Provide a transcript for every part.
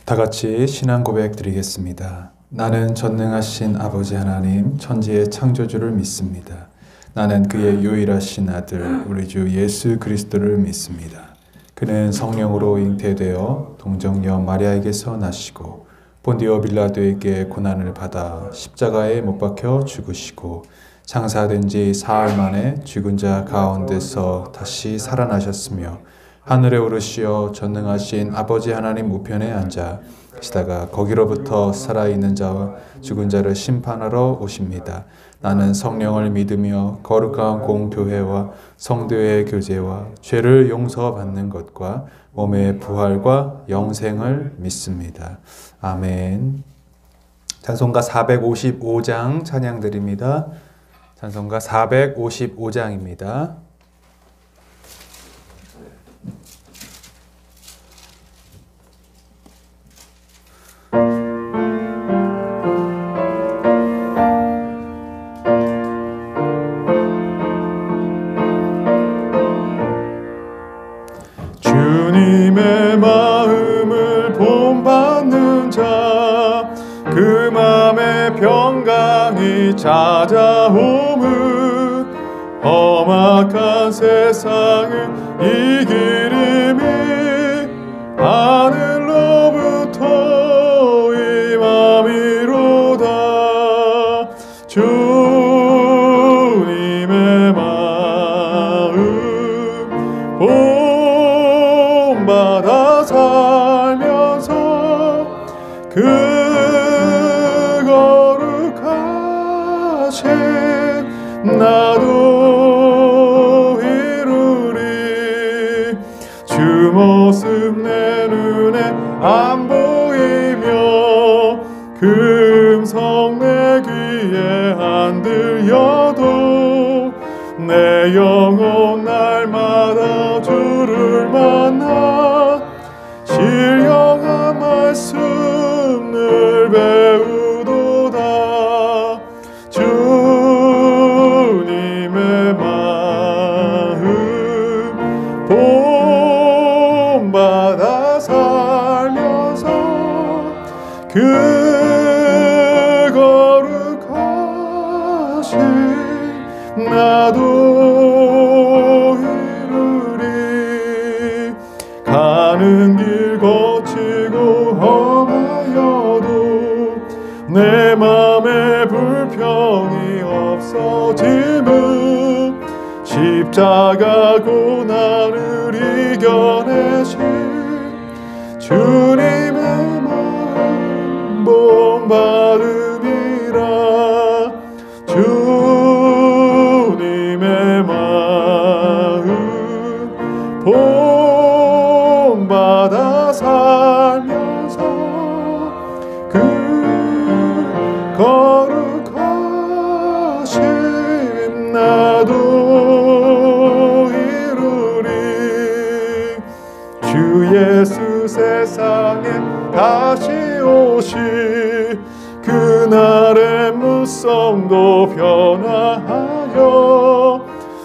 다 같이 신앙 고백 드리겠습니다. 나는 전능하신 아버지 하나님, 천지의 창조주를 믿습니다. 나는 그의 유일하신 아들, 우리 주 예수 그리스도를 믿습니다. 그는 성령으로 잉태되어 동정녀 마리아에게서 나시고 본디오 빌라도에게 고난을 받아 십자가에 못 박혀 죽으시고 장사된 지 사흘 만에 죽은 자 가운데서 다시 살아나셨으며 하늘에 오르시어 전능하신 아버지 하나님 우편에 앉아 계시다가 거기로부터 살아있는 자와 죽은 자를 심판하러 오십니다. 나는 성령을 믿으며 거룩한 공교회와 성도의 교제와 죄를 용서받는 것과 몸의 부활과 영생을 믿습니다. 아멘. 찬송가 455장 찬양드립니다. 찬송가 455장입니다. 주님의 마음을 본받는 자, 그 맘에 평강이 찾아오면 험악한 세상을 이기림이 하늘로부터 임함이로다. 주님의 마음 본받아 살면서 그 거룩하신 나도 이루리. 주 모습 내 눈에 안 보이며 그 음성 내 귀에 안 들려도 내 영혼 날마다 주를 만나 신령한 말씀을 배우도다. 주님의 마음 본받아 살면서 그 거룩하신 나도 이루리. 가는 길 거치고 험하여도 내 맘에 불평이 없어짐은 십자가 고난을 이겨내신 주님의 마음 본받음이라. 주님의 마음 본받아 살면서 그 거룩하신 나도 이루리. 주 예수 세상에 다시 오시 그날의 무성도 변화하여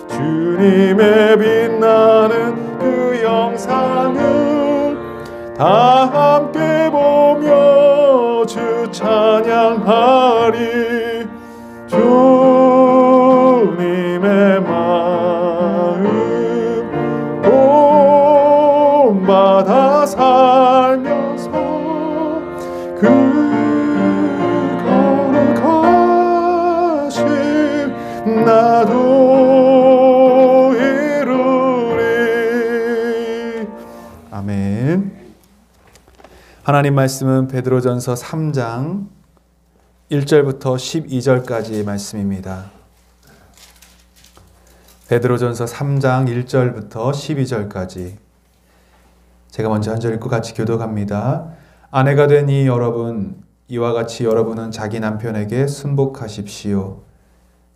주님의 빛나는 그 영상을 다 함께 보며 주 찬양하리. 주님의 마음 본받아 살면서 그 거룩하신 나도 이루리. 아멘. 하나님 말씀은 베드로전서 3장 1절부터 12절까지 말씀입니다. 베드로전서 3장 1절부터 12절까지 제가 먼저 한 절 읽고 같이 교독합니다. 아내가 된 이 여러분, 이와 같이 여러분은 자기 남편에게 순복하십시오.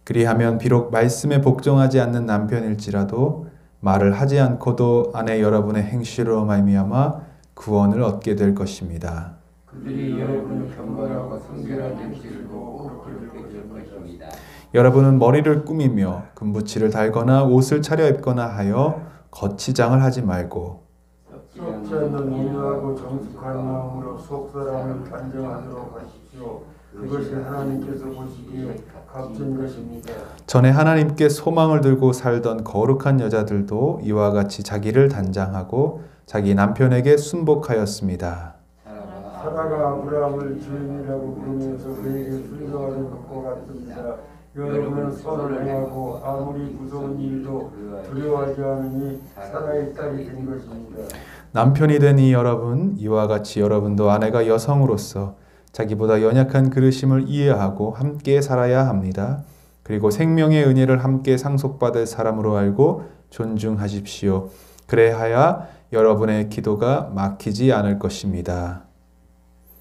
그리하면 비록 말씀에 복종하지 않는 남편일지라도 말을 하지 않고도 아내 여러분의 행실로 말미암아 구원을 얻게 될 것입니다. 그들이 여러분을 경건하고 성결한 행실을 보고 그렇게 될 것입니다. 여러분은 머리를 꾸미며 금부치를 달거나 옷을 차려입거나 하여 거치장을 하지 말고 썩지 않는 온유하고 정숙한 마음으로 속 사람을 단정하도록 하십시오. 그것이 하나님께서 보시기에 값진 것입니다. 전에 하나님께 소망을 들고 살던 거룩한 여자들도 이와 같이 자기를 단장하고 자기 남편에게 순복하였습니다. 사라가 아브라함을 주인이라고 부르면서 그에게 순종하는 것과 같습니다. 여러분은 선을 행하고 아무리 무서운 일도 두려워하지 않으니 사라의 딸이 된 것입니다. 남편이 된 이 여러분, 이와 같이 여러분도 아내가 여성으로서 자기보다 연약한 그릇임을 이해하고 함께 살아야 합니다. 그리고 생명의 은혜를 함께 상속받을 사람으로 알고 존중하십시오. 그래야 여러분의 기도가 막히지 않을 것입니다.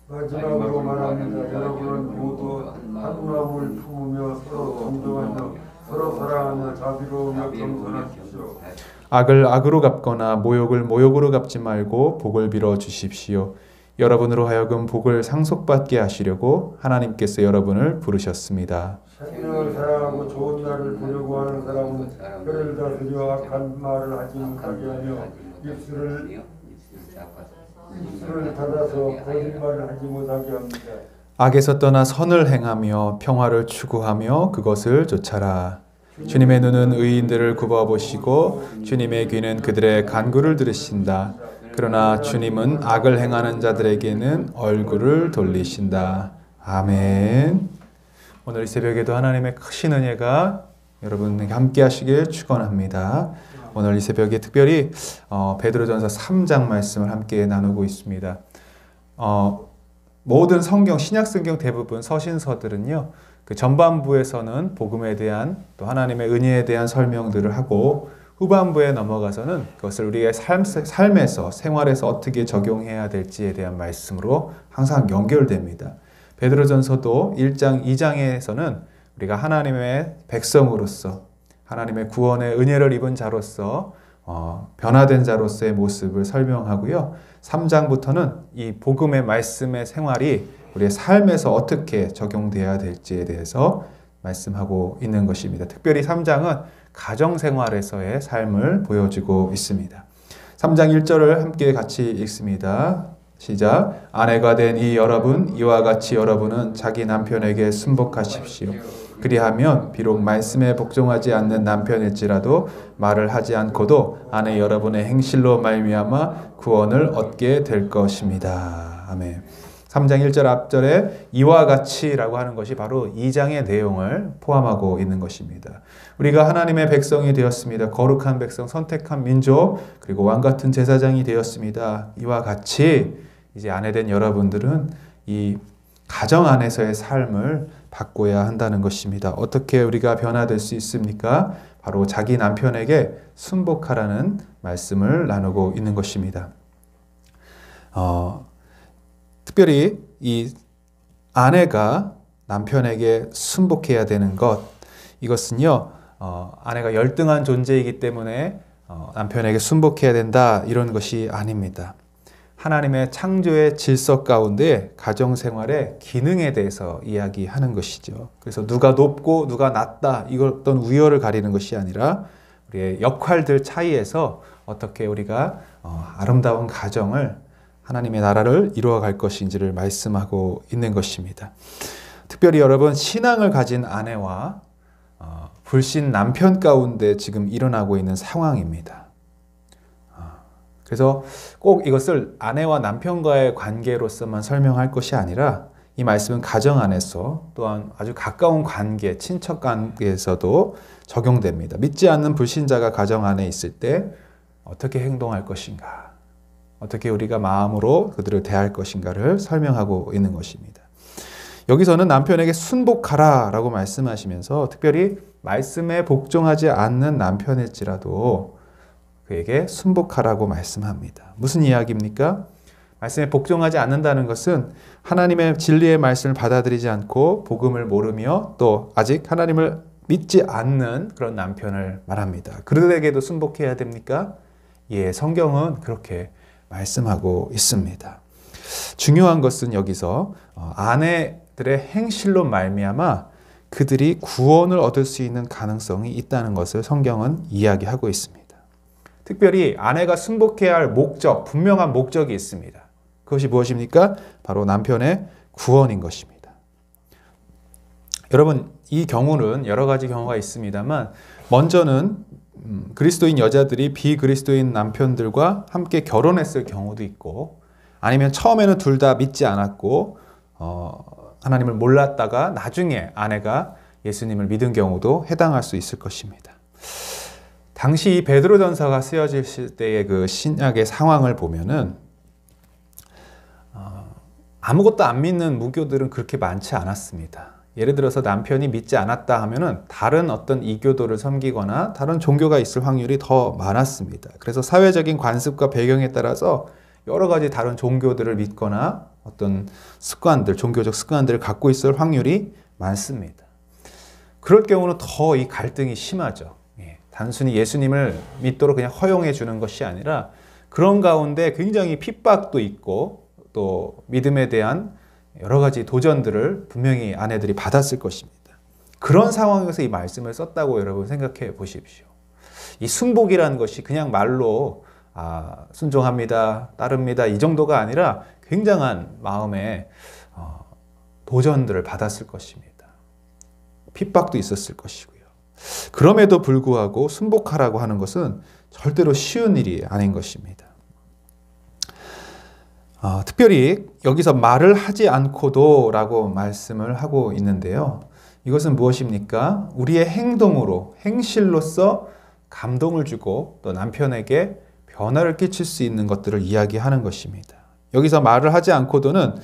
마지막으로 말합니다. 여러분은 모두 한 마음을 품으며 서로 존중하며 서로 사랑하며 자비로우며 겸손하십시오. 악을 악으로 갚거나 모욕을 모욕으로 갚지 말고 복을 빌어 주십시오. 여러분으로 하여금 복을 상속받게 하시려고 하나님께서 여러분을 부르셨습니다. 생명을 사랑하고 좋은 날을 보려고 하는 사람은 혀를 다스려 악한 말을 하지 못하게 하며 입술을 닫아서 거짓말을 하지 못하게 합니다. 악에서 떠나 선을 행하며 평화를 추구하며 그것을 쫓아라. 주님의 눈은 의인들을 굽어보시고 주님의 귀는 그들의 간구를 들으신다. 그러나 주님은 악을 행하는 자들에게는 얼굴을 돌리신다. 아멘. 오늘 이 새벽에도 하나님의 크신 은혜가 여러분에게 함께 하시길 축원합니다. 오늘 이 새벽에 특별히 베드로전서 3장 말씀을 함께 나누고 있습니다. 모든 성경, 신약성경 대부분 서신서들은요, 그 전반부에서는 복음에 대한 또 하나님의 은혜에 대한 설명들을 하고 후반부에 넘어가서는 그것을 우리의 삶에서 생활에서 어떻게 적용해야 될지에 대한 말씀으로 항상 연결됩니다. 베드로전서도 1장, 2장에서는 우리가 하나님의 백성으로서 하나님의 구원의 은혜를 입은 자로서 변화된 자로서의 모습을 설명하고요. 3장부터는 이 복음의 말씀의 생활이 우리의 삶에서 어떻게 적용되어야 될지에 대해서 말씀하고 있는 것입니다. 특별히 3장은 가정생활에서의 삶을 보여주고 있습니다. 3장 1절을 함께 같이 읽습니다. 시작. 아내가 된 이 여러분, 이와 같이 여러분은 자기 남편에게 순복하십시오. 그리하면 비록 말씀에 복종하지 않는 남편일지라도 말을 하지 않고도 아내 여러분의 행실로 말미암아 구원을 얻게 될 것입니다. 아멘. 3장 1절 앞절에 이와 같이라고 하는 것이 바로 2장의 내용을 포함하고 있는 것입니다. 우리가 하나님의 백성이 되었습니다. 거룩한 백성, 선택한 민족, 그리고 왕같은 제사장이 되었습니다. 이와 같이 이제 아내된 여러분들은 이 가정 안에서의 삶을 바꿔야 한다는 것입니다. 어떻게 우리가 변화될 수 있습니까? 바로 자기 남편에게 순복하라는 말씀을 나누고 있는 것입니다. 특별히 이 아내가 남편에게 순복해야 되는 것, 이것은요, 아내가 열등한 존재이기 때문에 남편에게 순복해야 된다, 이런 것이 아닙니다. 하나님의 창조의 질서 가운데 가정생활의 기능에 대해서 이야기하는 것이죠. 그래서 누가 높고 누가 낮다, 이걸 어떤 우열을 가리는 것이 아니라 우리의 역할들 차이에서 어떻게 우리가 아름다운 가정을, 하나님의 나라를 이루어갈 것인지를 말씀하고 있는 것입니다. 특별히 여러분, 신앙을 가진 아내와 불신 남편 가운데 지금 일어나고 있는 상황입니다. 그래서 꼭 이것을 아내와 남편과의 관계로서만 설명할 것이 아니라 이 말씀은 가정 안에서 또한 아주 가까운 관계, 친척 관계에서도 적용됩니다. 믿지 않는 불신자가 가정 안에 있을 때 어떻게 행동할 것인가, 어떻게 우리가 마음으로 그들을 대할 것인가를 설명하고 있는 것입니다. 여기서는 남편에게 순복하라 라고 말씀하시면서 특별히 말씀에 복종하지 않는 남편일지라도 그에게 순복하라고 말씀합니다. 무슨 이야기입니까? 말씀에 복종하지 않는다는 것은 하나님의 진리의 말씀을 받아들이지 않고 복음을 모르며 또 아직 하나님을 믿지 않는 그런 남편을 말합니다. 그들에게도 순복해야 됩니까? 예, 성경은 그렇게 말씀하고 있습니다. 중요한 것은 여기서 아내들의 행실로 말미암아 그들이 구원을 얻을 수 있는 가능성이 있다는 것을 성경은 이야기하고 있습니다. 특별히 아내가 순복해야 할 목적, 분명한 목적이 있습니다. 그것이 무엇입니까? 바로 남편의 구원인 것입니다. 여러분, 이 경우는 여러 가지 경우가 있습니다만 먼저는 그리스도인 여자들이 비그리스도인 남편들과 함께 결혼했을 경우도 있고, 아니면 처음에는 둘 다 믿지 않았고 하나님을 몰랐다가 나중에 아내가 예수님을 믿은 경우도 해당할 수 있을 것입니다. 당시 베드로전서가 쓰여질 때의 그 신약의 상황을 보면은 아무것도 안 믿는 무교들은 그렇게 많지 않았습니다. 예를 들어서 남편이 믿지 않았다 하면은 다른 어떤 이교도를 섬기거나 다른 종교가 있을 확률이 더 많았습니다. 그래서 사회적인 관습과 배경에 따라서 여러 가지 다른 종교들을 믿거나 어떤 습관들, 종교적 습관들을 갖고 있을 확률이 많습니다. 그럴 경우는 더 이 갈등이 심하죠. 단순히 예수님을 믿도록 그냥 허용해 주는 것이 아니라 그런 가운데 굉장히 핍박도 있고 또 믿음에 대한 여러 가지 도전들을 분명히 아내들이 받았을 것입니다. 그런 상황에서 이 말씀을 썼다고 여러분 생각해 보십시오. 이 순복이라는 것이 그냥 말로 순종합니다, 따릅니다 이 정도가 아니라 굉장한 마음의 도전들을 받았을 것입니다. 핍박도 있었을 것이고요. 그럼에도 불구하고 순복하라고 하는 것은 절대로 쉬운 일이 아닌 것입니다. 특별히 여기서 말을 하지 않고도 라고 말씀을 하고 있는데요. 이것은 무엇입니까? 우리의 행동으로, 행실로서 감동을 주고 또 남편에게 변화를 끼칠 수 있는 것들을 이야기하는 것입니다. 여기서 말을 하지 않고도는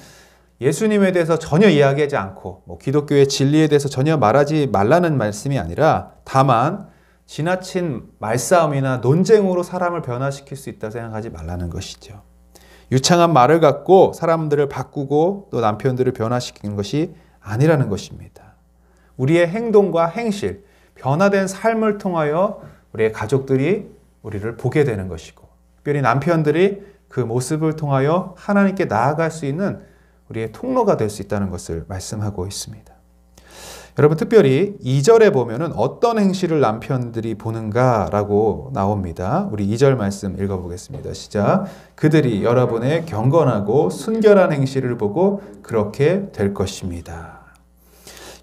예수님에 대해서 전혀 이야기하지 않고 기독교의 진리에 대해서 전혀 말하지 말라는 말씀이 아니라 다만 지나친 말싸움이나 논쟁으로 사람을 변화시킬 수 있다 생각하지 말라는 것이죠. 유창한 말을 갖고 사람들을 바꾸고 또 남편들을 변화시키는 것이 아니라는 것입니다. 우리의 행동과 행실, 변화된 삶을 통하여 우리의 가족들이 우리를 보게 되는 것이고 특별히 남편들이 그 모습을 통하여 하나님께 나아갈 수 있는 우리의 통로가 될 수 있다는 것을 말씀하고 있습니다. 여러분 특별히 2절에 보면은 어떤 행실을 남편들이 보는가라고 나옵니다. 우리 2절 말씀 읽어보겠습니다. 시작. 그들이 여러분의 경건하고 순결한 행실을 보고 그렇게 될 것입니다.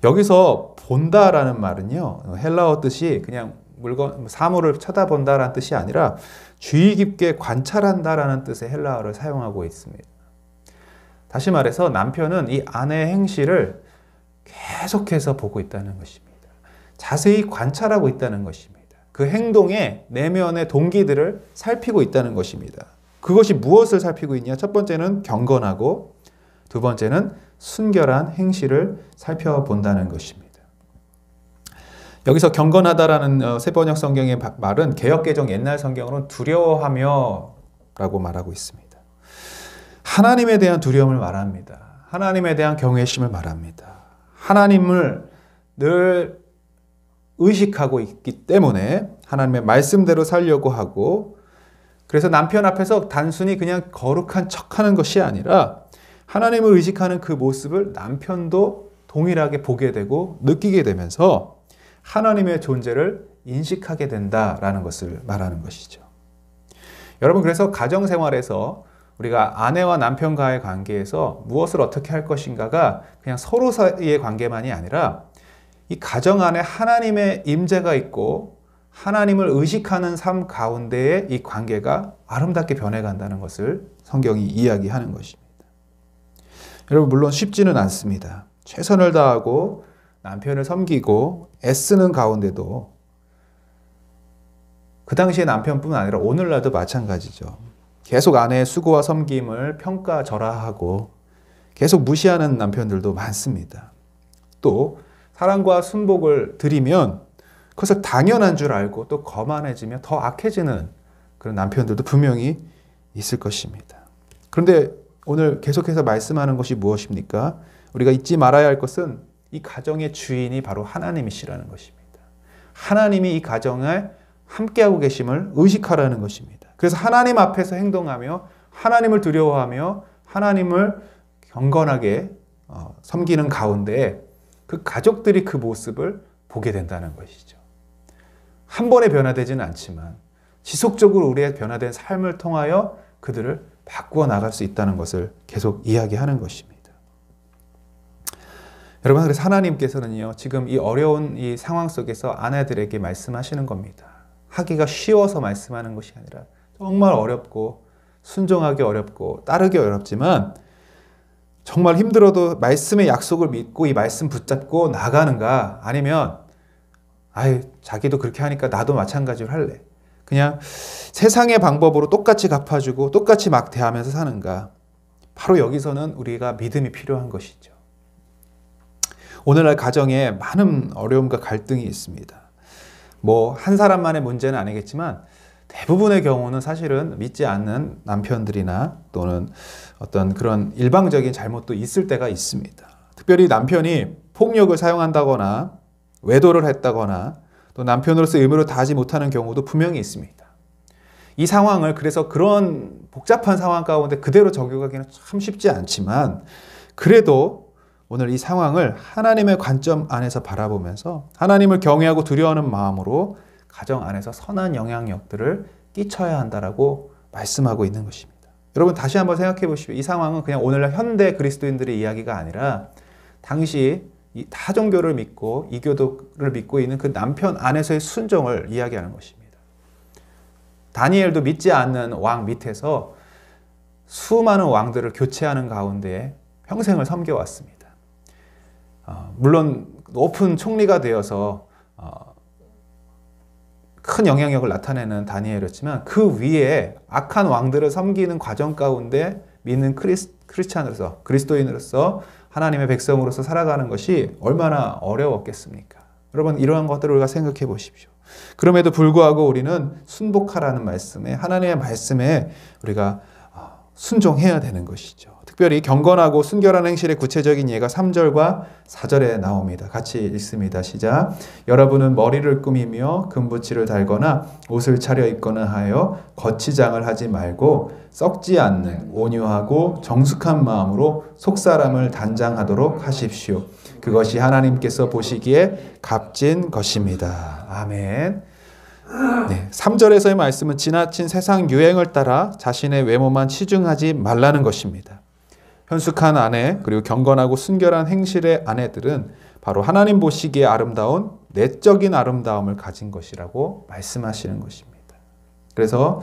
여기서 본다라는 말은요, 헬라어 뜻이 그냥 물건, 사물을 쳐다본다라는 뜻이 아니라 주의 깊게 관찰한다라는 뜻의 헬라어를 사용하고 있습니다. 다시 말해서 남편은 이 아내의 행실을 계속해서 보고 있다는 것입니다. 자세히 관찰하고 있다는 것입니다. 그 행동의 내면의 동기들을 살피고 있다는 것입니다. 그것이 무엇을 살피고 있냐? 첫 번째는 경건하고 두 번째는 순결한 행실을 살펴본다는 것입니다. 여기서 경건하다라는 세번역 성경의 말은 개역개정 옛날 성경으로는 두려워하며 라고 말하고 있습니다. 하나님에 대한 두려움을 말합니다. 하나님에 대한 경외심을 말합니다. 하나님을 늘 의식하고 있기 때문에 하나님의 말씀대로 살려고 하고 그래서 남편 앞에서 단순히 그냥 거룩한 척하는 것이 아니라 하나님을 의식하는 그 모습을 남편도 동일하게 보게 되고 느끼게 되면서 하나님의 존재를 인식하게 된다라는 것을 말하는 것이죠. 여러분 그래서 가정생활에서 우리가 아내와 남편과의 관계에서 무엇을 어떻게 할 것인가가 그냥 서로 사이의 관계만이 아니라 이 가정 안에 하나님의 임재가 있고 하나님을 의식하는 삶 가운데에 이 관계가 아름답게 변해간다는 것을 성경이 이야기하는 것입니다. 여러분 물론 쉽지는 않습니다. 최선을 다하고 남편을 섬기고 애쓰는 가운데도 그 당시의 남편뿐만 아니라 오늘날도 마찬가지죠. 계속 아내의 수고와 섬김을 평가절하하고 계속 무시하는 남편들도 많습니다. 또 사랑과 순복을 드리면 그것을 당연한 줄 알고 또 거만해지며 더 악해지는 그런 남편들도 분명히 있을 것입니다. 그런데 오늘 계속해서 말씀하는 것이 무엇입니까? 우리가 잊지 말아야 할 것은 이 가정의 주인이 바로 하나님이시라는 것입니다. 하나님이 이 가정에 함께하고 계심을 의식하라는 것입니다. 그래서 하나님 앞에서 행동하며 하나님을 두려워하며 하나님을 경건하게 섬기는 가운데 그 가족들이 그 모습을 보게 된다는 것이죠. 한 번에 변화되지는 않지만 지속적으로 우리의 변화된 삶을 통하여 그들을 바꾸어 나갈 수 있다는 것을 계속 이야기하는 것입니다. 여러분, 그래서 하나님께서는요, 지금 이 어려운 이 상황 속에서 아내들에게 말씀하시는 겁니다. 하기가 쉬워서 말씀하는 것이 아니라 정말 어렵고 순종하기 어렵고 따르기 어렵지만 정말 힘들어도 말씀의 약속을 믿고 이 말씀 붙잡고 나가는가, 아니면 자기도 그렇게 하니까 나도 마찬가지로 할래, 그냥 세상의 방법으로 똑같이 갚아주고 똑같이 막 대하면서 사는가. 바로 여기서는 우리가 믿음이 필요한 것이죠. 오늘날 가정에 많은 어려움과 갈등이 있습니다. 뭐 한 사람만의 문제는 아니겠지만 대부분의 경우는 사실은 믿지 않는 남편들이나 또는 어떤 그런 일방적인 잘못도 있을 때가 있습니다. 특별히 남편이 폭력을 사용한다거나 외도를 했다거나 또 남편으로서 의무를 다하지 못하는 경우도 분명히 있습니다. 이 상황을 그래서 그런 복잡한 상황 가운데 그대로 적용하기는 참 쉽지 않지만, 그래도 오늘 이 상황을 하나님의 관점 안에서 바라보면서 하나님을 경외하고 두려워하는 마음으로 가정 안에서 선한 영향력들을 끼쳐야 한다라고 말씀하고 있는 것입니다. 여러분, 다시 한번 생각해 보십시오. 이 상황은 그냥 오늘날 현대 그리스도인들의 이야기가 아니라 당시 이 타종교를 믿고 이교도를 믿고 있는 그 남편 안에서의 순종을 이야기하는 것입니다. 다니엘도 믿지 않는 왕 밑에서 수많은 왕들을 교체하는 가운데 평생을 섬겨왔습니다. 물론 높은 총리가 되어서 큰 영향력을 나타내는 다니엘이었지만 그 위에 악한 왕들을 섬기는 과정 가운데 믿는 크리스찬으로서, 그리스도인으로서, 하나님의 백성으로서 살아가는 것이 얼마나 어려웠겠습니까? 여러분, 이러한 것들을 우리가 생각해 보십시오. 그럼에도 불구하고 우리는 순복하라는 말씀에, 하나님의 말씀에 우리가 순종해야 되는 것이죠. 특별히 경건하고 순결한 행실의 구체적인 예가 3절과 4절에 나옵니다. 같이 읽습니다. 시작. 여러분은 머리를 꾸미며 금붙이를 달거나 옷을 차려입거나 하여 거치장을 하지 말고 썩지 않는 온유하고 정숙한 마음으로 속사람을 단장하도록 하십시오. 그것이 하나님께서 보시기에 값진 것입니다. 아멘. 네, 3절에서의 말씀은 지나친 세상 유행을 따라 자신의 외모만 치중하지 말라는 것입니다. 현숙한 아내, 그리고 경건하고 순결한 행실의 아내들은 바로 하나님 보시기에 아름다운 내적인 아름다움을 가진 것이라고 말씀하시는 것입니다. 그래서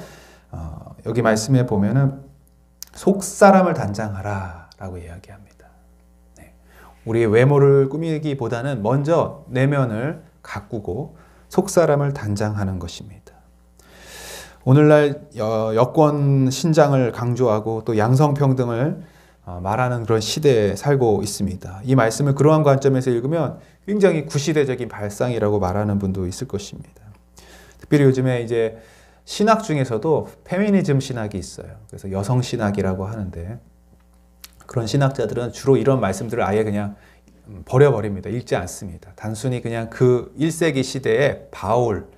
여기 말씀에 보면은 속사람을 단장하라 라고 이야기합니다. 네. 우리의 외모를 꾸미기보다는 먼저 내면을 가꾸고 속사람을 단장하는 것입니다. 오늘날 여권 신장을 강조하고 또 양성평등을 말하는 그런 시대에 살고 있습니다. 이 말씀을 그러한 관점에서 읽으면 굉장히 구시대적인 발상이라고 말하는 분도 있을 것입니다. 특별히 요즘에 이제 신학 중에서도 페미니즘 신학이 있어요. 그래서 여성 신학이라고 하는데, 그런 신학자들은 주로 이런 말씀들을 아예 그냥 버려버립니다. 읽지 않습니다. 단순히 그냥 그 1세기 시대에 바울,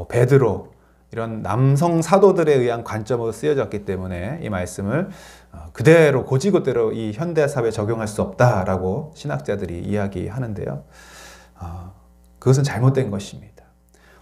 베드로 이런 남성 사도들에 의한 관점으로 쓰여졌기 때문에 이 말씀을 그대로 고지고대로 이 현대사회에 적용할 수 없다라고 신학자들이 이야기하는데요. 그것은 잘못된 것입니다.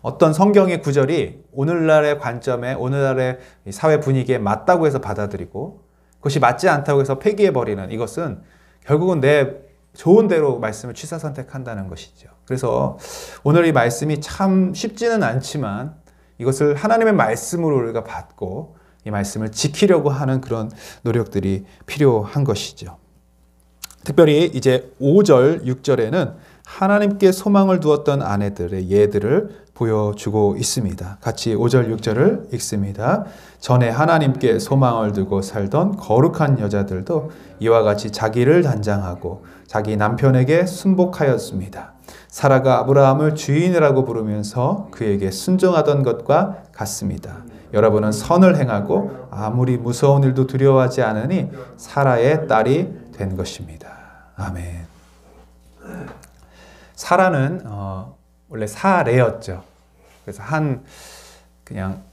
어떤 성경의 구절이 오늘날의 관점에, 오늘날의 사회 분위기에 맞다고 해서 받아들이고 그것이 맞지 않다고 해서 폐기해버리는, 이것은 결국은 내 좋은 대로 말씀을 취사 선택한다는 것이죠. 그래서 오늘 이 말씀이 참 쉽지는 않지만 이것을 하나님의 말씀으로 우리가 받고 이 말씀을 지키려고 하는 그런 노력들이 필요한 것이죠. 특별히 이제 5절, 6절에는 하나님께 소망을 두었던 아내들의 예들을 보여주고 있습니다. 같이 5절, 6절을 읽습니다. 전에 하나님께 소망을 두고 살던 거룩한 여자들도 이와 같이 자기를 단장하고 자기 남편에게 순복하였습니다. 사라가 아브라함을 주인이라고 부르면서 그에게 순종하던 것과 같습니다. 여러분은 선을 행하고 아무리 무서운 일도 두려워하지 않으니 사라의 딸이 된 것입니다. 아멘. 사라는 원래 사례였죠. 그래서 그냥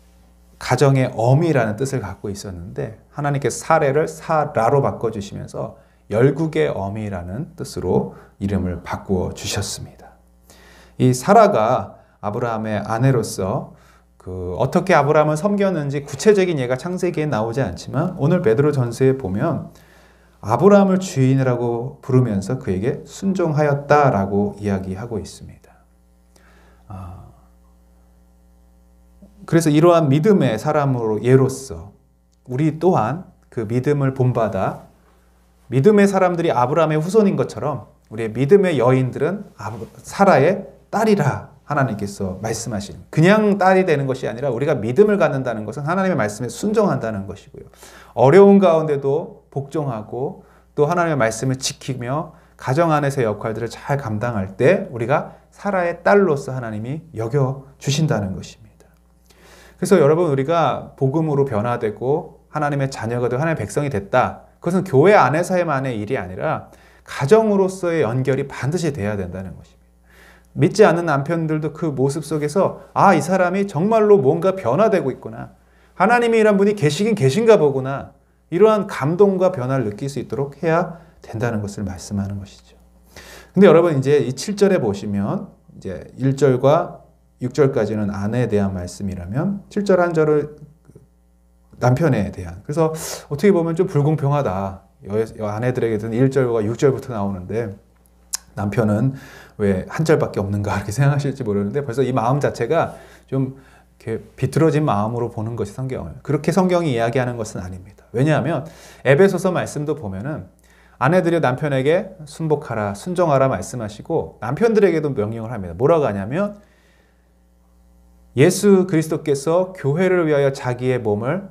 가정의 어미라는 뜻을 갖고 있었는데 하나님께서 사례를 사라로 바꿔주시면서 열국의 어미라는 뜻으로 이름을 바꾸어 주셨습니다. 이 사라가 아브라함의 아내로서 어떻게 아브라함을 섬겼는지 구체적인 예가 창세기에 나오지 않지만 오늘 베드로전서에 보면 아브라함을 주인이라고 부르면서 그에게 순종하였다라고 이야기하고 있습니다. 그래서 이러한 믿음의 사람으로 예로서 우리 또한 그 믿음을 본받아 믿음의 사람들이 아브라함의 후손인 것처럼 우리의 믿음의 여인들은 사라의 딸이라 하나님께서 말씀하신, 그냥 딸이 되는 것이 아니라 우리가 믿음을 갖는다는 것은 하나님의 말씀에 순종한다는 것이고요. 어려운 가운데도 복종하고 또 하나님의 말씀을 지키며 가정 안에서의 역할들을 잘 감당할 때 우리가 사라의 딸로서 하나님이 여겨주신다는 것입니다. 그래서 여러분, 우리가 복음으로 변화되고 하나님의 자녀가 되고 하나님의 백성이 됐다. 그것은 교회 안에서만의 일이 아니라 가정으로서의 연결이 반드시 돼야 된다는 것입니다. 믿지 않는 남편들도 그 모습 속에서 이 사람이 정말로 뭔가 변화되고 있구나. 하나님이란 분이 계시긴 계신가 보구나. 이러한 감동과 변화를 느낄 수 있도록 해야 된다는 것을 말씀하는 것이죠. 근데 여러분, 이제 이 7절에 보시면 이제 1절과 6절까지는 아내에 대한 말씀이라면 7절 한 절을 남편에 대한. 그래서 어떻게 보면 좀 불공평하다. 아내들에게는 1절과 6절부터 나오는데 남편은 왜 한 절밖에 없는가 이렇게 생각하실지 모르는데 벌써 이 마음 자체가 좀 이렇게 비틀어진 마음으로 보는 것이 성경을. 그렇게 성경이 이야기하는 것은 아닙니다. 왜냐하면 에베소서 말씀도 보면은 아내들이 남편에게 순복하라, 순종하라 말씀하시고 남편들에게도 명령을 합니다. 뭐라고 하냐면 예수 그리스도께서 교회를 위하여 자기의 몸을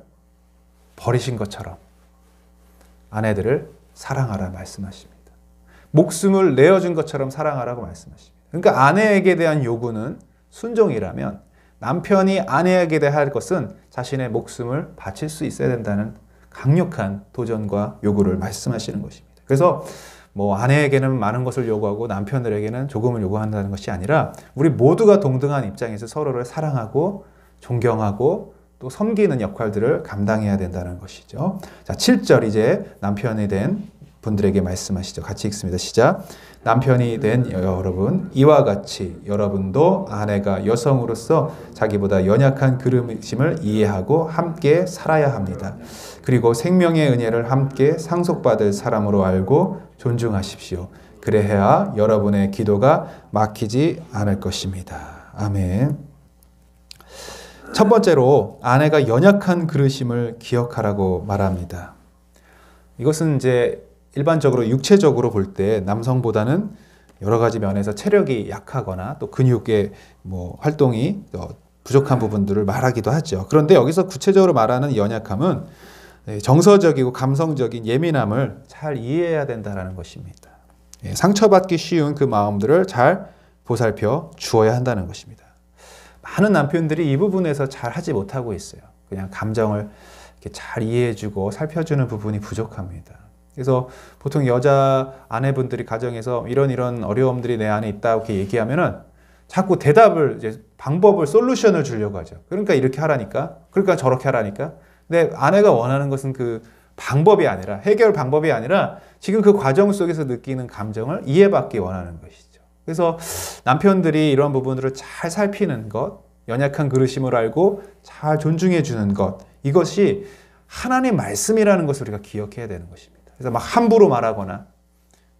버리신 것처럼 아내들을 사랑하라 말씀하십니다. 목숨을 내어준 것처럼 사랑하라고 말씀하십니다. 그러니까 아내에게 대한 요구는 순종이라면 남편이 아내에게 대해 할 것은 자신의 목숨을 바칠 수 있어야 된다는 강력한 도전과 요구를 말씀하시는 것입니다. 그래서 뭐 아내에게는 많은 것을 요구하고 남편들에게는 조금을 요구한다는 것이 아니라 우리 모두가 동등한 입장에서 서로를 사랑하고 존경하고 또 섬기는 역할들을 감당해야 된다는 것이죠. 자, 7절 이제 남편이 된 분들에게 말씀하시죠. 같이 읽습니다. 시작. 남편이 된 여러분, 이와 같이 여러분도 아내가 여성으로서 자기보다 연약한 그릇임을 이해하고 함께 살아야 합니다. 그리고 생명의 은혜를 함께 상속받을 사람으로 알고 존중하십시오. 그래야 여러분의 기도가 막히지 않을 것입니다. 아멘. 첫 번째로 아내가 연약한 그릇임을 기억하라고 말합니다. 이것은 이제 일반적으로 육체적으로 볼 때 남성보다는 여러 가지 면에서 체력이 약하거나 또 근육의 활동이 부족한 부분들을 말하기도 하죠. 그런데 여기서 구체적으로 말하는 연약함은 정서적이고 감성적인 예민함을 잘 이해해야 된다는 것입니다. 상처받기 쉬운 그 마음들을 잘 보살펴 주어야 한다는 것입니다. 많은 남편들이 이 부분에서 잘 하지 못하고 있어요. 그냥 감정을 이렇게 잘 이해해주고 살펴주는 부분이 부족합니다. 그래서 보통 여자 아내분들이 가정에서 이런 어려움들이 내 안에 있다 이렇게 얘기하면은 자꾸 대답을 이제 방법을 솔루션을 주려고 하죠. 그러니까 이렇게 하라니까, 그러니까 저렇게 하라니까. 근데 아내가 원하는 것은 그 방법이 아니라 해결 방법이 아니라 지금 그 과정 속에서 느끼는 감정을 이해받기 원하는 것이죠. 그래서 남편들이 이런 부분들을 잘 살피는 것, 연약한 그릇임을 알고 잘 존중해 주는 것, 이것이 하나님 말씀이라는 것을 우리가 기억해야 되는 것입니다. 그래서 막 함부로 말하거나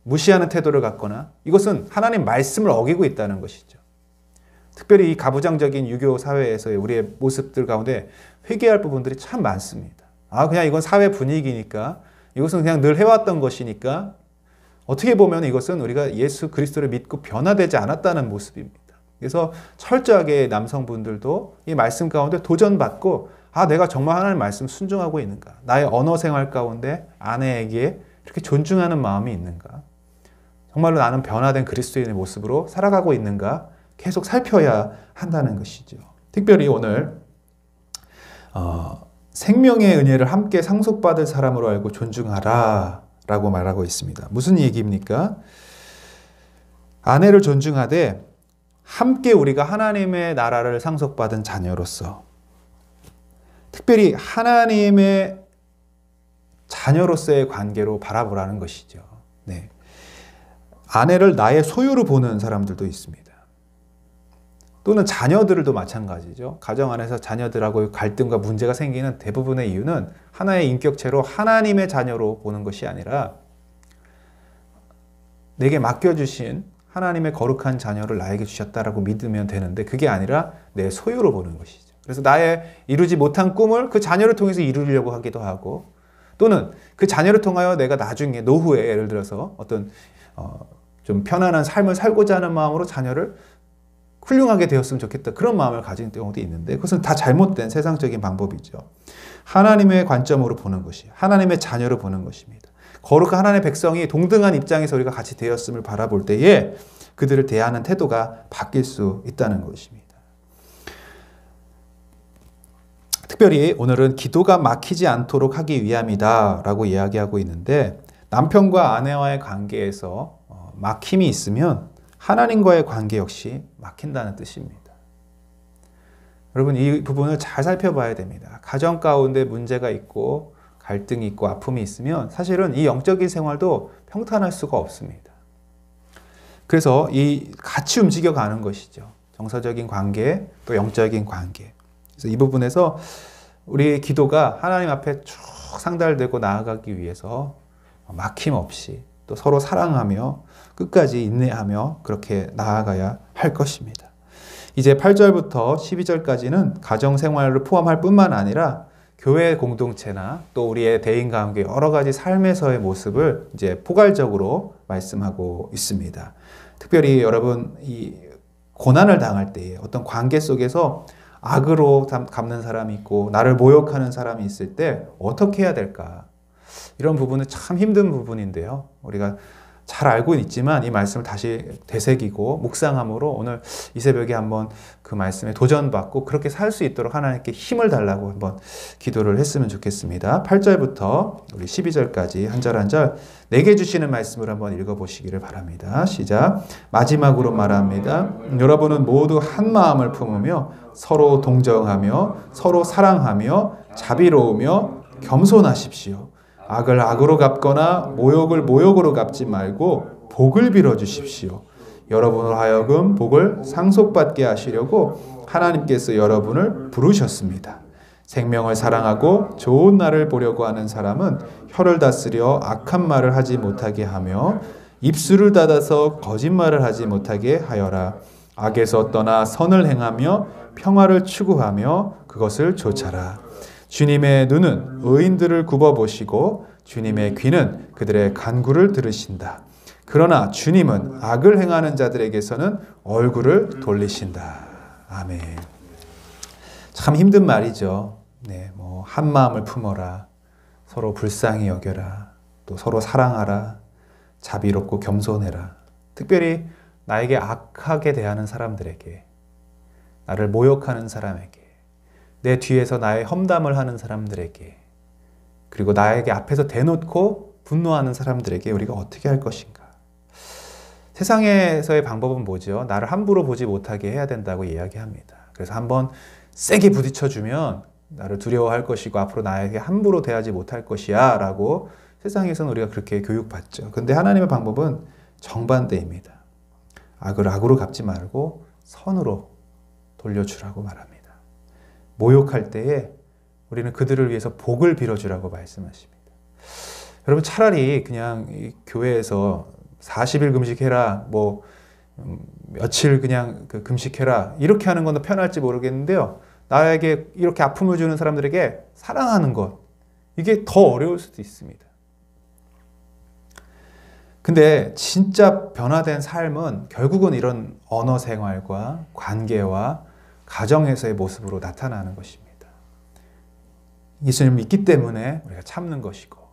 무시하는 태도를 갖거나 이것은 하나님 말씀을 어기고 있다는 것이죠. 특별히 이 가부장적인 유교 사회에서의 우리의 모습들 가운데 회개할 부분들이 참 많습니다. 그냥 이건 사회 분위기니까, 이것은 그냥 늘 해왔던 것이니까, 어떻게 보면 이것은 우리가 예수 그리스도를 믿고 변화되지 않았다는 모습입니다. 그래서 철저하게 남성분들도 이 말씀 가운데 도전받고 내가 정말 하나님 말씀 순종하고 있는가? 나의 언어 생활 가운데 아내에게 이렇게 존중하는 마음이 있는가? 정말로 나는 변화된 그리스도인의 모습으로 살아가고 있는가? 계속 살펴야 한다는 것이죠. 특별히 오늘 생명의 은혜를 함께 상속받을 사람으로 알고 존중하라 라고 말하고 있습니다. 무슨 얘기입니까? 아내를 존중하되 함께 우리가 하나님의 나라를 상속받은 자녀로서, 특별히 하나님의 자녀로서의 관계로 바라보라는 것이죠. 아내를 나의 소유로 보는 사람들도 있습니다. 또는 자녀들도 마찬가지죠. 가정 안에서 자녀들하고 갈등과 문제가 생기는 대부분의 이유는 하나의 인격체로 하나님의 자녀로 보는 것이 아니라 내게 맡겨주신 하나님의 거룩한 자녀를 나에게 주셨다라고 믿으면 되는데 그게 아니라 내 소유로 보는 것이죠. 그래서 나의 이루지 못한 꿈을 그 자녀를 통해서 이루려고 하기도 하고 또는 그 자녀를 통하여 내가 나중에 노후에 예를 들어서 어떤 좀 편안한 삶을 살고자 하는 마음으로 자녀를 훌륭하게 되었으면 좋겠다. 그런 마음을 가진 경우도 있는데 그것은 다 잘못된 세상적인 방법이죠. 하나님의 관점으로 보는 것이 하나님의 자녀로 보는 것입니다. 거룩한 하나님의 백성이 동등한 입장에서 우리가 같이 되었음을 바라볼 때에 그들을 대하는 태도가 바뀔 수 있다는 것입니다. 특별히 오늘은 기도가 막히지 않도록 하기 위함이다 라고 이야기하고 있는데 남편과 아내와의 관계에서 막힘이 있으면 하나님과의 관계 역시 막힌다는 뜻입니다. 여러분 이 부분을 잘 살펴봐야 됩니다. 가정 가운데 문제가 있고 갈등이 있고 아픔이 있으면 사실은 이 영적인 생활도 평탄할 수가 없습니다. 그래서 이 같이 움직여가는 것이죠. 정서적인 관계 또 영적인 관계. 그래서 이 부분에서 우리 기도가 하나님 앞에 쭉 상달되고 나아가기 위해서 막힘 없이 또 서로 사랑하며 끝까지 인내하며 그렇게 나아가야 할 것입니다. 이제 8절부터 12절까지는 가정생활을 포함할 뿐만 아니라 교회 공동체나 또 우리의 대인과 함께 여러 가지 삶에서의 모습을 이제 포괄적으로 말씀하고 있습니다. 특별히 여러분 이 고난을 당할 때에 어떤 관계 속에서 악으로 갚는 사람이 있고 나를 모욕하는 사람이 있을 때 어떻게 해야 될까? 이런 부분은 참 힘든 부분인데요. 우리가 잘 알고 있지만 이 말씀을 다시 되새기고 묵상함으로 오늘 이 새벽에 한번 그 말씀에 도전받고 그렇게 살 수 있도록 하나님께 힘을 달라고 한번 기도를 했으면 좋겠습니다. 8절부터 우리 12절까지 한 절 한 절 내게 주시는 말씀을 한번 읽어보시기를 바랍니다. 시작. 마지막으로 말합니다. 여러분은 모두 한 마음을 품으며 서로 동정하며 서로 사랑하며 자비로우며 겸손하십시오. 악을 악으로 갚거나 모욕을 모욕으로 갚지 말고 복을 빌어 주십시오. 여러분을 하여금 복을 상속받게 하시려고 하나님께서 여러분을 부르셨습니다. 생명을 사랑하고 좋은 날을 보려고 하는 사람은 혀를 다스려 악한 말을 하지 못하게 하며 입술을 닫아서 거짓말을 하지 못하게 하여라. 악에서 떠나 선을 행하며 평화를 추구하며 그것을 좇아라. 주님의 눈은 의인들을 굽어보시고 주님의 귀는 그들의 간구를 들으신다. 그러나 주님은 악을 행하는 자들에게서는 얼굴을 돌리신다. 아멘. 참 힘든 말이죠. 네, 한 마음을 품어라. 서로 불쌍히 여겨라. 또 서로 사랑하라. 자비롭고 겸손해라. 특별히 나에게 악하게 대하는 사람들에게, 나를 모욕하는 사람에게, 내 뒤에서 나의 험담을 하는 사람들에게, 그리고 나에게 앞에서 대놓고 분노하는 사람들에게 우리가 어떻게 할 것인가? 세상에서의 방법은 뭐죠? 나를 함부로 보지 못하게 해야 된다고 이야기합니다. 그래서 한번 세게 부딪혀주면 나를 두려워할 것이고 앞으로 나에게 함부로 대하지 못할 것이야 라고 세상에서는 우리가 그렇게 교육받죠. 근데 하나님의 방법은 정반대입니다. 악을 악으로 갚지 말고 선으로 돌려주라고 말합니다. 모욕할 때에 우리는 그들을 위해서 복을 빌어주라고 말씀하십니다. 여러분 차라리 그냥 이 교회에서 40일 금식해라, 며칠 그냥 금식해라 이렇게 하는 건 더 편할지 모르겠는데요. 나에게 이렇게 아픔을 주는 사람들에게 사랑하는 것, 이게 더 어려울 수도 있습니다. 근데 진짜 변화된 삶은 결국은 이런 언어 생활과 관계와 가정에서의 모습으로 나타나는 것입니다. 예수님을 믿기 때문에 우리가 참는 것이고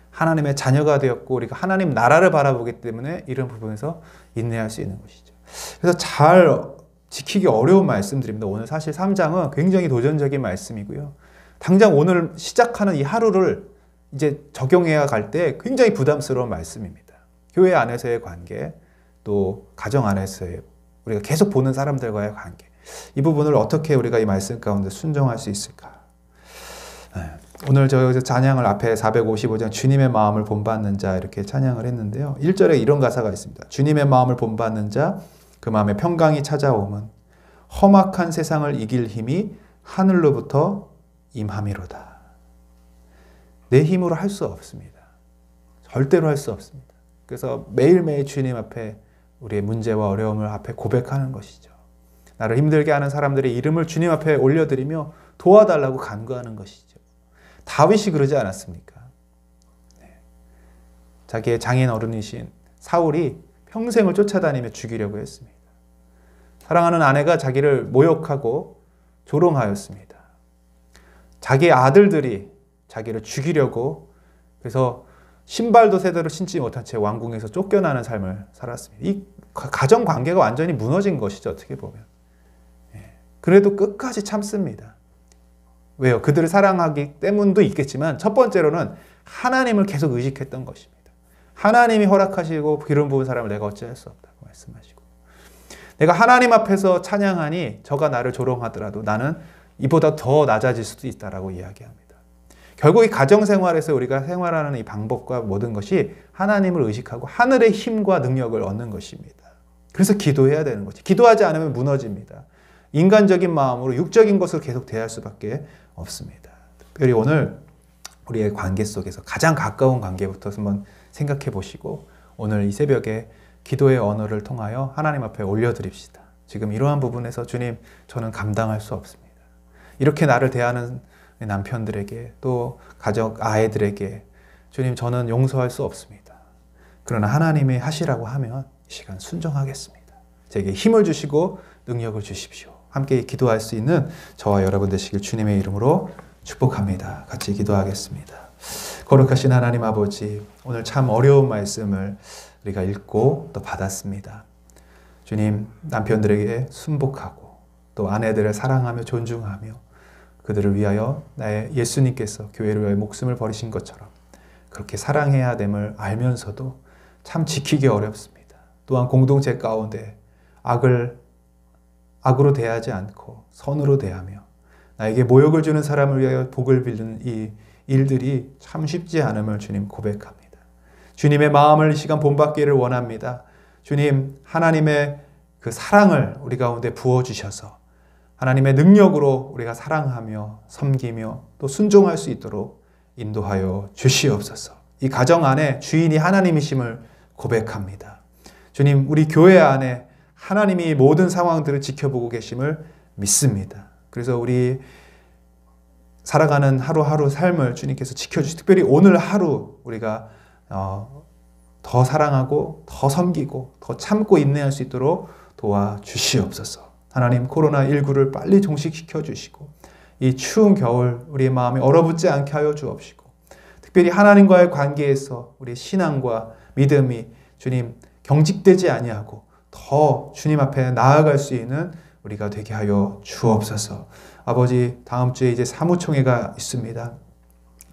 하나님의 자녀가 되었고 우리가 하나님 나라를 바라보기 때문에 이런 부분에서 인내할 수 있는 것이죠. 그래서 잘 지키기 어려운 말씀드립니다. 오늘 사실 3장은 굉장히 도전적인 말씀이고요. 당장 오늘 시작하는 이 하루를 이제 적용해야 갈 때 굉장히 부담스러운 말씀입니다. 교회 안에서의 관계, 또 가정 안에서의 우리가 계속 보는 사람들과의 관계, 이 부분을 어떻게 우리가 이 말씀 가운데 순종할 수 있을까? 오늘 저 찬양을 앞에 455장 주님의 마음을 본받는 자 이렇게 찬양을 했는데요. 1절에 이런 가사가 있습니다. 주님의 마음을 본받는 자 그 마음에 평강이 찾아오면 험악한 세상을 이길 힘이 하늘로부터 임함이로다. 내 힘으로 할 수 없습니다. 절대로 할 수 없습니다. 그래서 매일매일 주님 앞에 우리의 문제와 어려움을 앞에 고백하는 것이죠. 나를 힘들게 하는 사람들의 이름을 주님 앞에 올려드리며 도와달라고 간구하는 것이죠. 다윗이 그러지 않았습니까? 네. 자기의 장인 어른이신 사울이 평생을 쫓아다니며 죽이려고 했습니다. 사랑하는 아내가 자기를 모욕하고 조롱하였습니다. 자기의 아들들이 자기를 죽이려고, 그래서 신발도 제대로 신지 못한 채 왕궁에서 쫓겨나는 삶을 살았습니다. 이 가정 관계가 완전히 무너진 것이죠, 어떻게 보면. 그래도 끝까지 참습니다. 왜요? 그들을 사랑하기 때문도 있겠지만 첫 번째로는 하나님을 계속 의식했던 것입니다. 하나님이 허락하시고 기름 부은 사람을 내가 어찌할 수 없다고 말씀하시고, 내가 하나님 앞에서 찬양하니 저가 나를 조롱하더라도 나는 이보다 더 낮아질 수도 있다라고 이야기합니다. 결국 이 가정생활에서 우리가 생활하는 이 방법과 모든 것이 하나님을 의식하고 하늘의 힘과 능력을 얻는 것입니다. 그래서 기도해야 되는 거죠. 기도하지 않으면 무너집니다. 인간적인 마음으로 육적인 것을 계속 대할 수밖에 없습니다. 특별히 오늘 우리의 관계 속에서 가장 가까운 관계부터 한번 생각해 보시고 오늘 이 새벽에 기도의 언어를 통하여 하나님 앞에 올려드립시다. 지금 이러한 부분에서 주님, 저는 감당할 수 없습니다. 이렇게 나를 대하는 남편들에게, 또 가족 아이들에게 주님, 저는 용서할 수 없습니다. 그러나 하나님이 하시라고 하면 이 시간 순종하겠습니다. 제게 힘을 주시고 능력을 주십시오. 함께 기도할 수 있는 저와 여러분 되시길 주님의 이름으로 축복합니다. 같이 기도하겠습니다. 거룩하신 하나님 아버지, 오늘 참 어려운 말씀을 우리가 읽고 또 받았습니다. 주님, 남편들에게 순복하고 또 아내들을 사랑하며 존중하며 그들을 위하여 나의 예수님께서 교회를 위하여 목숨을 버리신 것처럼 그렇게 사랑해야 됨을 알면서도 참 지키기 어렵습니다. 또한 공동체 가운데 악으로 대하지 않고 선으로 대하며 나에게 모욕을 주는 사람을 위하여 복을 빌는 이 일들이 참 쉽지 않음을 주님 고백합니다. 주님의 마음을 이 시간 본받기를 원합니다. 주님, 하나님의 그 사랑을 우리 가운데 부어주셔서 하나님의 능력으로 우리가 사랑하며 섬기며 또 순종할 수 있도록 인도하여 주시옵소서. 이 가정 안에 주인이 하나님이심을 고백합니다. 주님, 우리 교회 안에 하나님이 모든 상황들을 지켜보고 계심을 믿습니다. 그래서 우리 살아가는 하루하루 삶을 주님께서 지켜주시고, 특별히 오늘 하루 우리가 더 사랑하고 더 섬기고 더 참고 인내할 수 있도록 도와주시옵소서. 하나님, 코로나19를 빨리 종식시켜 주시고 이 추운 겨울 우리의 마음에 얼어붙지 않게 하여 주옵시고, 특별히 하나님과의 관계에서 우리의 신앙과 믿음이 주님 경직되지 아니하고 더 주님 앞에 나아갈 수 있는 우리가 되게 하여 주옵소서. 아버지, 다음 주에 이제 사무총회가 있습니다.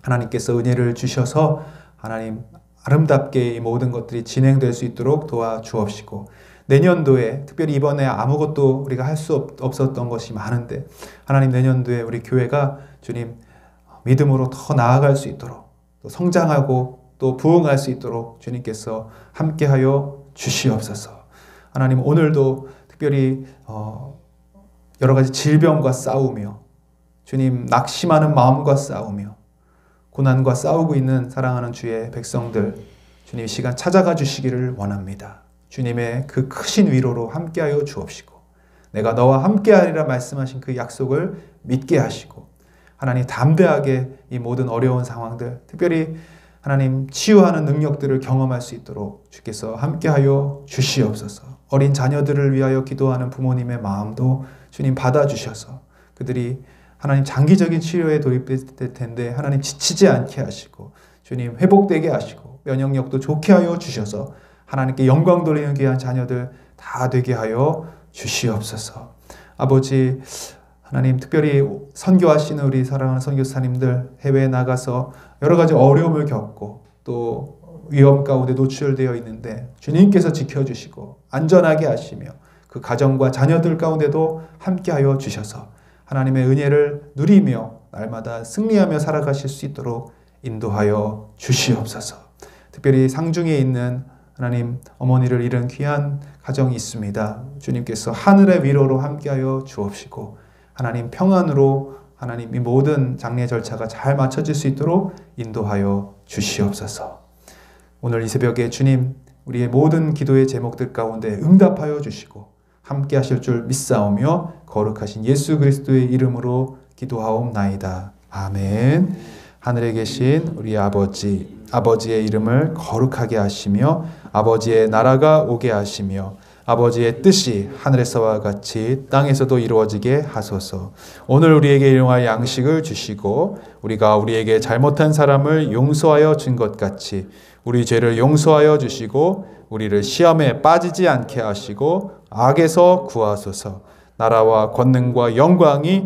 하나님께서 은혜를 주셔서 하나님 아름답게 이 모든 것들이 진행될 수 있도록 도와주옵시고, 내년도에 특별히 이번에 아무것도 우리가 할 수 없었던 것이 많은데 하나님, 내년도에 우리 교회가 주님 믿음으로 더 나아갈 수 있도록 또 성장하고 또 부흥할 수 있도록 주님께서 함께하여 주시옵소서. 하나님, 오늘도 특별히 여러 가지 질병과 싸우며 주님 낙심하는 마음과 싸우며 고난과 싸우고 있는 사랑하는 주의 백성들, 주님 이 시간 찾아가 주시기를 원합니다. 주님의 그 크신 위로로 함께하여 주옵시고, 내가 너와 함께하리라 말씀하신 그 약속을 믿게 하시고, 하나님 담대하게 이 모든 어려운 상황들, 특별히 하나님 치유하는 능력들을 경험할 수 있도록 주께서 함께하여 주시옵소서. 어린 자녀들을 위하여 기도하는 부모님의 마음도 주님 받아주셔서 그들이 하나님 장기적인 치료에 돌입될 텐데 하나님 지치지 않게 하시고 주님 회복되게 하시고 면역력도 좋게 하여 주셔서 하나님께 영광 돌리는 귀한 자녀들 다 되게 하여 주시옵소서. 아버지, 하나님 특별히 선교하시는 우리 사랑하는 선교사님들 해외에 나가서 여러 가지 어려움을 겪고 또 위험 가운데 노출되어 있는데 주님께서 지켜주시고 안전하게 하시며 그 가정과 자녀들 가운데도 함께하여 주셔서 하나님의 은혜를 누리며 날마다 승리하며 살아가실 수 있도록 인도하여 주시옵소서. 특별히 상중에 있는 하나님, 어머니를 잃은 귀한 가정이 있습니다. 주님께서 하늘의 위로로 함께하여 주옵시고 하나님 평안으로 하나님 이 모든 장례 절차가 잘 마쳐질 수 있도록 인도하여 주시옵소서. 오늘 이 새벽에 주님 우리의 모든 기도의 제목들 가운데 응답하여 주시고 함께 하실 줄 믿사오며 거룩하신 예수 그리스도의 이름으로 기도하옵나이다. 아멘. 하늘에 계신 우리 아버지의 이름을 거룩하게 하시며 아버지의 나라가 오게 하시며 아버지의 뜻이 하늘에서와 같이 땅에서도 이루어지게 하소서. 오늘 우리에게 일용할 양식을 주시고 우리가 우리에게 잘못한 사람을 용서하여 준 것 같이 우리 죄를 용서하여 주시고 우리를 시험에 빠지지 않게 하시고 악에서 구하소서. 나라와 권능과 영광이